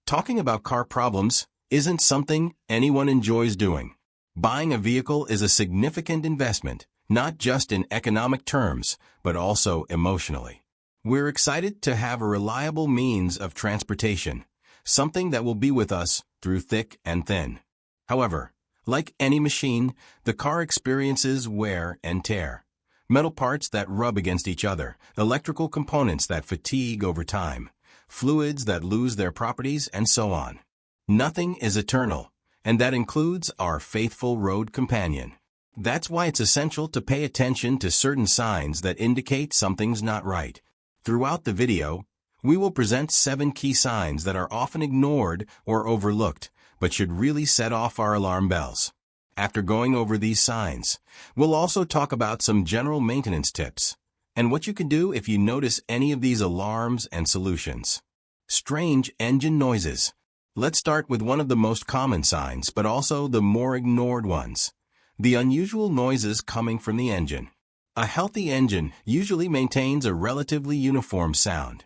Talking about car problems isn't something anyone enjoys doing. Buying a vehicle is a significant investment, not just in economic terms, but also emotionally. We're excited to have a reliable means of transportation, something that will be with us through thick and thin. However, like any machine, the car experiences wear and tear. Metal parts that rub against each other, electrical components that fatigue over time, fluids that lose their properties, and so on. Nothing is eternal, and that includes our faithful road companion. That's why it's essential to pay attention to certain signs that indicate something's not right. Throughout the video, we will present 7 key signs that are often ignored or overlooked, but should really set off our alarm bells. After going over these signs, we'll also talk about some general maintenance tips and what you can do if you notice any of these alarms and solutions. Strange engine noises. Let's start with one of the most common signs, but also the more ignored ones. The unusual noises coming from the engine. A healthy engine usually maintains a relatively uniform sound.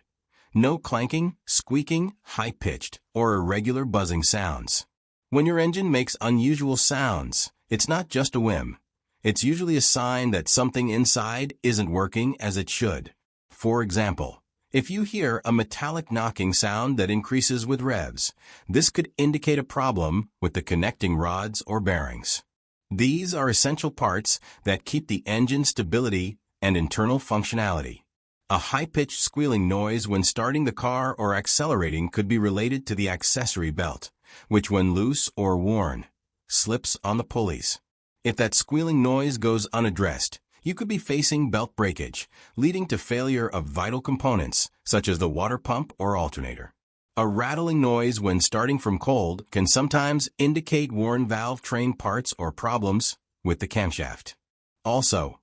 No clanking, squeaking, high-pitched, or irregular buzzing sounds. When your engine makes unusual sounds, it's not just a whim. It's usually a sign that something inside isn't working as it should. For example, if you hear a metallic knocking sound that increases with revs, this could indicate a problem with the connecting rods or bearings. These are essential parts that keep the engine stability and internal functionality. A high-pitched squealing noise when starting the car or accelerating could be related to the accessory belt, which when loose or worn, slips on the pulleys. If that squealing noise goes unaddressed, you could be facing belt breakage, leading to failure of vital components, such as the water pump or alternator. A rattling noise when starting from cold can sometimes indicate worn valve train parts or problems with the camshaft. Also,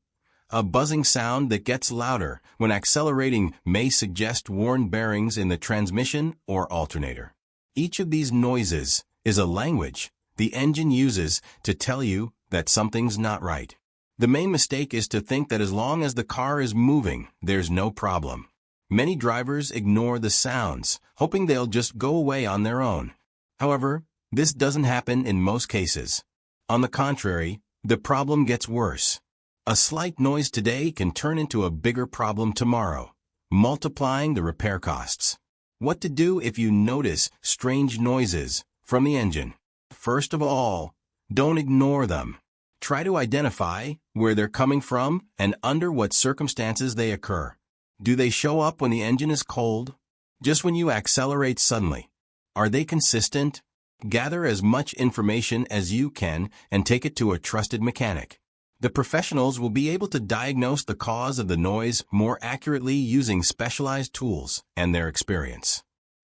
a buzzing sound that gets louder when accelerating may suggest worn bearings in the transmission or alternator. Each of these noises is a language the engine uses to tell you that something's not right. The main mistake is to think that as long as the car is moving, there's no problem. Many drivers ignore the sounds, hoping they'll just go away on their own. However, this doesn't happen in most cases. On the contrary, the problem gets worse. A slight noise today can turn into a bigger problem tomorrow, multiplying the repair costs. What to do if you notice strange noises from the engine? First of all, don't ignore them. Try to identify where they're coming from and under what circumstances they occur. Do they show up when the engine is cold? Just when you accelerate suddenly? Are they consistent? Gather as much information as you can and take it to a trusted mechanic. The professionals will be able to diagnose the cause of the noise more accurately using specialized tools and their experience.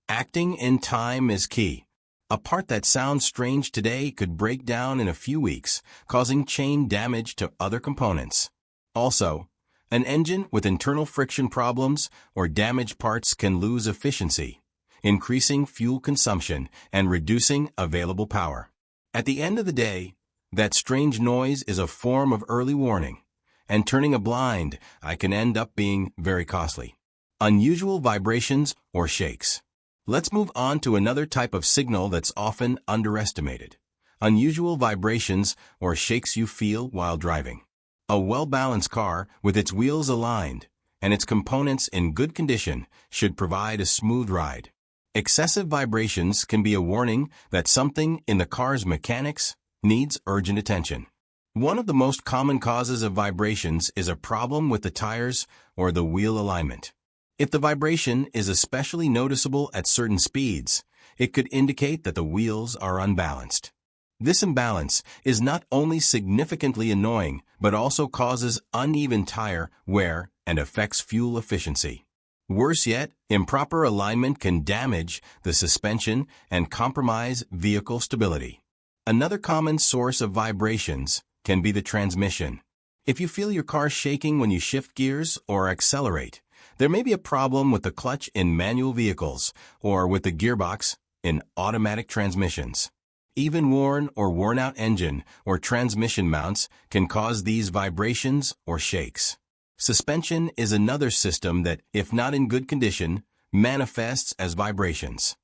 Acting in time is key. A part that sounds strange today could break down in a few weeks, causing chain damage to other components. Also, an engine with internal friction problems or damaged parts can lose efficiency, increasing fuel consumption and reducing available power. At the end of the day, that strange noise is a form of early warning, and turning a blind eye can end up being very costly. Unusual vibrations or shakes. Let's move on to another type of signal that's often underestimated. Unusual vibrations or shakes you feel while driving. A well-balanced car with its wheels aligned and its components in good condition should provide a smooth ride. Excessive vibrations can be a warning that something in the car's mechanics needs urgent attention. One of the most common causes of vibrations is a problem with the tires or the wheel alignment. If the vibration is especially noticeable at certain speeds, it could indicate that the wheels are unbalanced. This imbalance is not only significantly annoying, but also causes uneven tire wear and affects fuel efficiency. Worse yet, improper alignment can damage the suspension and compromise vehicle stability. Another common source of vibrations can be the transmission. If you feel your car shaking when you shift gears or accelerate, there may be a problem with the clutch in manual vehicles or with the gearbox in automatic transmissions. Even worn or worn-out engine or transmission mounts can cause these vibrations or shakes. Suspension is another system that, if not in good condition, manifests as vibrations.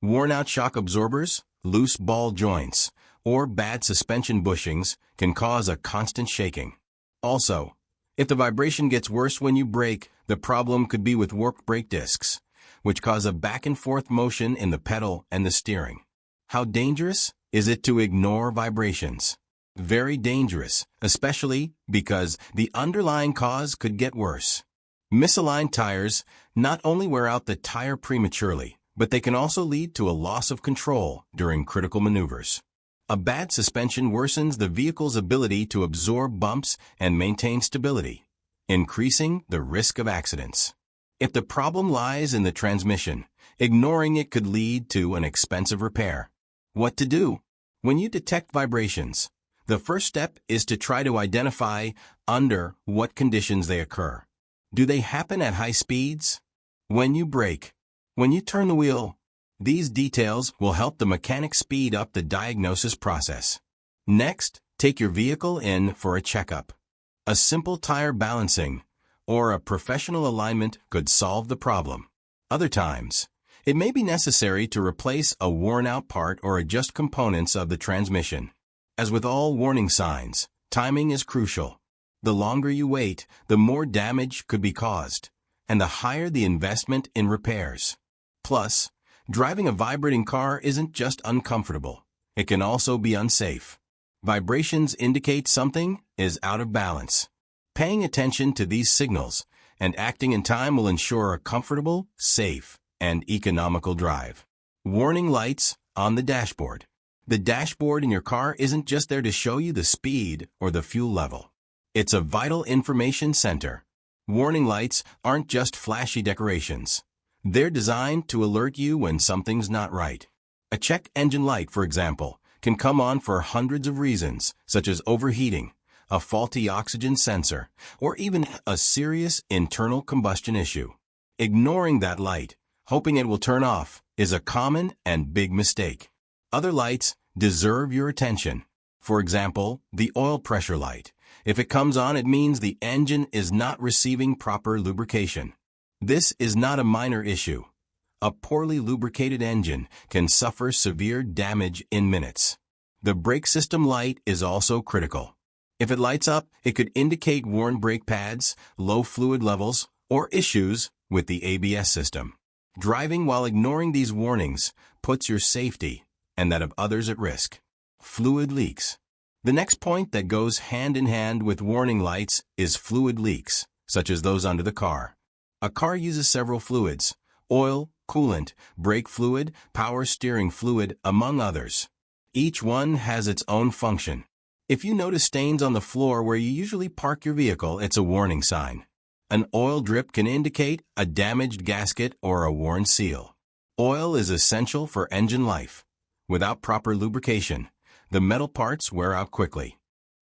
Worn-out shock absorbers, loose ball joints, or bad suspension bushings can cause a constant shaking. Also, if the vibration gets worse when you brake, the problem could be with warped brake discs, which cause a back-and-forth motion in the pedal and the steering. How dangerous is it to ignore vibrations? Very dangerous, especially because the underlying cause could get worse. Misaligned tires not only wear out the tire prematurely, but they can also lead to a loss of control during critical maneuvers. A bad suspension worsens the vehicle's ability to absorb bumps and maintain stability, increasing the risk of accidents. If the problem lies in the transmission, ignoring it could lead to an expensive repair. What to do? When you detect vibrations, the first step is to try to identify under what conditions they occur. Do they happen at high speeds? When you brake? When you turn the wheel? These details will help the mechanic speed up the diagnosis process. Next, take your vehicle in for a checkup. A simple tire balancing or a professional alignment could solve the problem. Other times, it may be necessary to replace a worn-out part or adjust components of the transmission. As with all warning signs, timing is crucial. The longer you wait, the more damage could be caused, and the higher the investment in repairs. Plus, driving a vibrating car isn't just uncomfortable. It can also be unsafe. Vibrations indicate something is out of balance. Paying attention to these signals and acting in time will ensure a comfortable, safe, and economical drive. Warning lights on the dashboard. The dashboard in your car isn't just there to show you the speed or the fuel level. It's a vital information center. Warning lights aren't just flashy decorations. They're designed to alert you when something's not right. A check engine light, for example, can come on for hundreds of reasons, such as overheating, a faulty oxygen sensor, or even a serious internal combustion issue. Ignoring that light, hoping it will turn off, is a common and big mistake. Other lights deserve your attention. For example, the oil pressure light. If it comes on, it means the engine is not receiving proper lubrication. This is not a minor issue. A poorly lubricated engine can suffer severe damage in minutes. The brake system light is also critical. If it lights up, it could indicate worn brake pads, low fluid levels, or issues with the ABS system. Driving while ignoring these warnings puts your safety and that of others at risk. Fluid leaks. The next point that goes hand in hand with warning lights is fluid leaks, such as those under the car. A car uses several fluids: oil, coolant, brake fluid, power steering fluid, among others. Each one has its own function. If you notice stains on the floor where you usually park your vehicle, it's a warning sign. An oil drip can indicate a damaged gasket or a worn seal. Oil is essential for engine life. Without proper lubrication, the metal parts wear out quickly.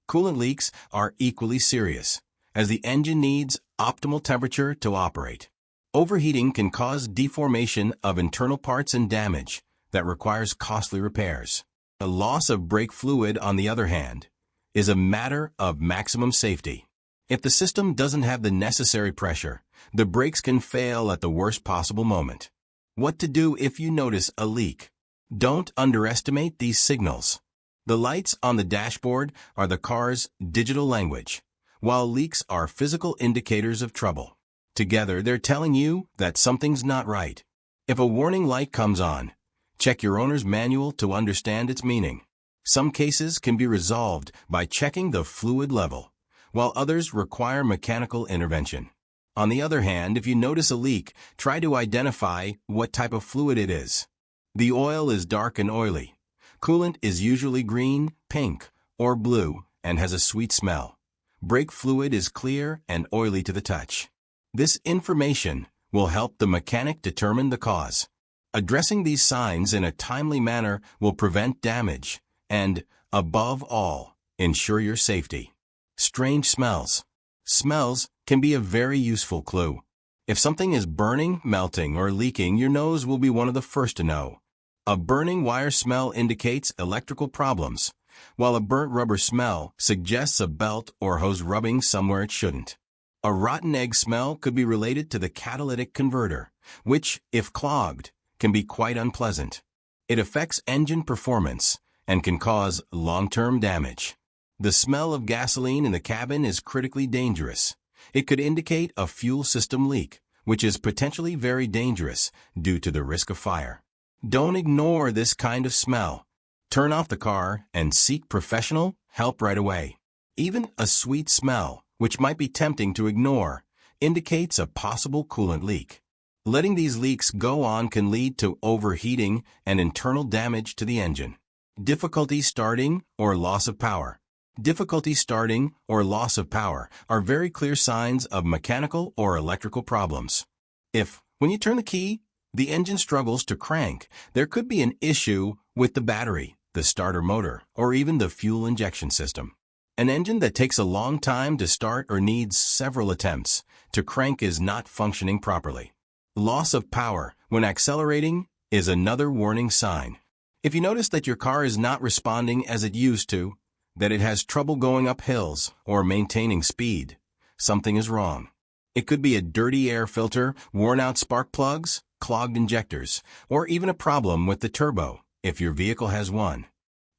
Coolant leaks are equally serious, as the engine needs optimal temperature to operate. Overheating can cause deformation of internal parts and damage that requires costly repairs. The loss of brake fluid, on the other hand, is a matter of maximum safety. If the system doesn't have the necessary pressure, the brakes can fail at the worst possible moment. What to do if you notice a leak? Don't underestimate these signals. The lights on the dashboard are the car's digital language, while leaks are physical indicators of trouble. Together, they're telling you that something's not right. If a warning light comes on, check your owner's manual to understand its meaning. Some cases can be resolved by checking the fluid level, while others require mechanical intervention. On the other hand, if you notice a leak, try to identify what type of fluid it is. The oil is dark and oily. Coolant is usually green, pink, or blue and has a sweet smell. Brake fluid is clear and oily to the touch. This information will help the mechanic determine the cause. Addressing these signs in a timely manner will prevent damage and, above all, ensure your safety. Strange smells. Smells can be a very useful clue. If something is burning, melting, or leaking, your nose will be one of the first to know. A burning wire smell indicates electrical problems, while a burnt rubber smell suggests a belt or hose rubbing somewhere it shouldn't. A rotten egg smell could be related to the catalytic converter, which, if clogged, can be quite unpleasant. It affects engine performance and can cause long-term damage. The smell of gasoline in the cabin is critically dangerous. It could indicate a fuel system leak, which is potentially very dangerous due to the risk of fire. Don't ignore this kind of smell. Turn off the car and seek professional help right away. Even a sweet smell, which might be tempting to ignore, indicates a possible coolant leak. Letting these leaks go on can lead to overheating and internal damage to the engine. Difficulty starting or loss of power. Difficulty starting or loss of power are very clear signs of mechanical or electrical problems. If, when you turn the key, the engine struggles to crank, there could be an issue with the battery, the starter motor, or even the fuel injection system. An engine that takes a long time to start or needs several attempts to crank is not functioning properly. Loss of power when accelerating is another warning sign. If you notice that your car is not responding as it used to, that it has trouble going up hills or maintaining speed, something is wrong. It could be a dirty air filter, worn-out spark plugs, clogged injectors, or even a problem with the turbo, if your vehicle has one.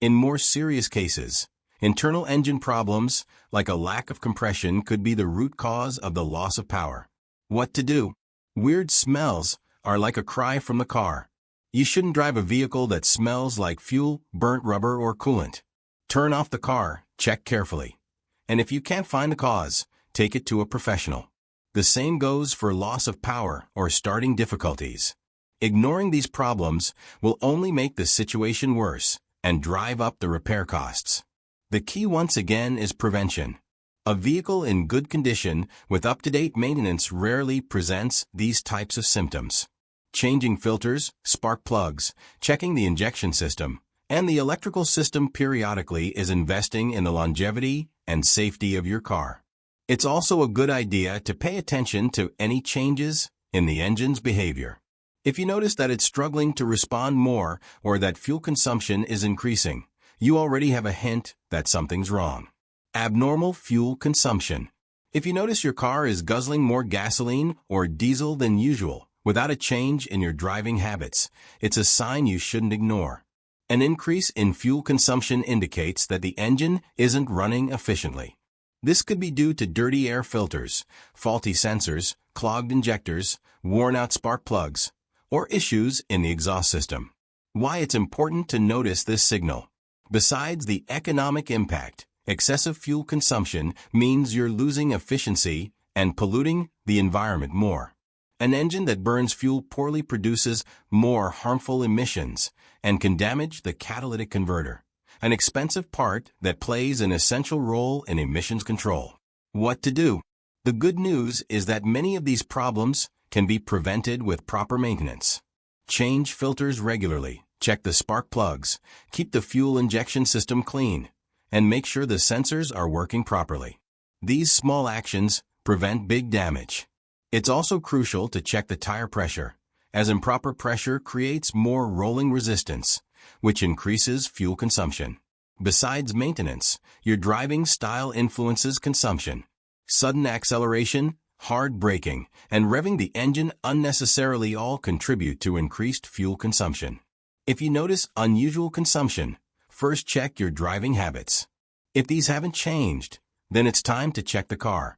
In more serious cases, internal engine problems, like a lack of compression, could be the root cause of the loss of power. What to do? Weird smells are like a cry from the car. You shouldn't drive a vehicle that smells like fuel, burnt rubber, or coolant. Turn off the car, check carefully. And if you can't find the cause, take it to a professional. The same goes for loss of power or starting difficulties. Ignoring these problems will only make the situation worse and drive up the repair costs. The key once again is prevention. A vehicle in good condition with up-to-date maintenance rarely presents these types of symptoms. Changing filters, spark plugs, checking the injection system, and the electrical system periodically is investing in the longevity and safety of your car. It's also a good idea to pay attention to any changes in the engine's behavior. If you notice that it's struggling to respond more or that fuel consumption is increasing, you already have a hint that something's wrong. Abnormal fuel consumption. If you notice your car is guzzling more gasoline or diesel than usual without a change in your driving habits, it's a sign you shouldn't ignore. An increase in fuel consumption indicates that the engine isn't running efficiently. This could be due to dirty air filters, faulty sensors, clogged injectors, worn-out spark plugs, or issues in the exhaust system. Why it's important to notice this signal. Besides the economic impact, excessive fuel consumption means you're losing efficiency and polluting the environment more. An engine that burns fuel poorly produces more harmful emissions and can damage the catalytic converter, an expensive part that plays an essential role in emissions control. What to do? The good news is that many of these problems can be prevented with proper maintenance. Change filters regularly, check the spark plugs, keep the fuel injection system clean, and make sure the sensors are working properly. These small actions prevent big damage. It's also crucial to check the tire pressure, as improper pressure creates more rolling resistance, which increases fuel consumption. Besides maintenance, your driving style influences consumption. Sudden acceleration, hard braking, and revving the engine unnecessarily all contribute to increased fuel consumption. If you notice unusual consumption, first check your driving habits. If these haven't changed, then it's time to check the car.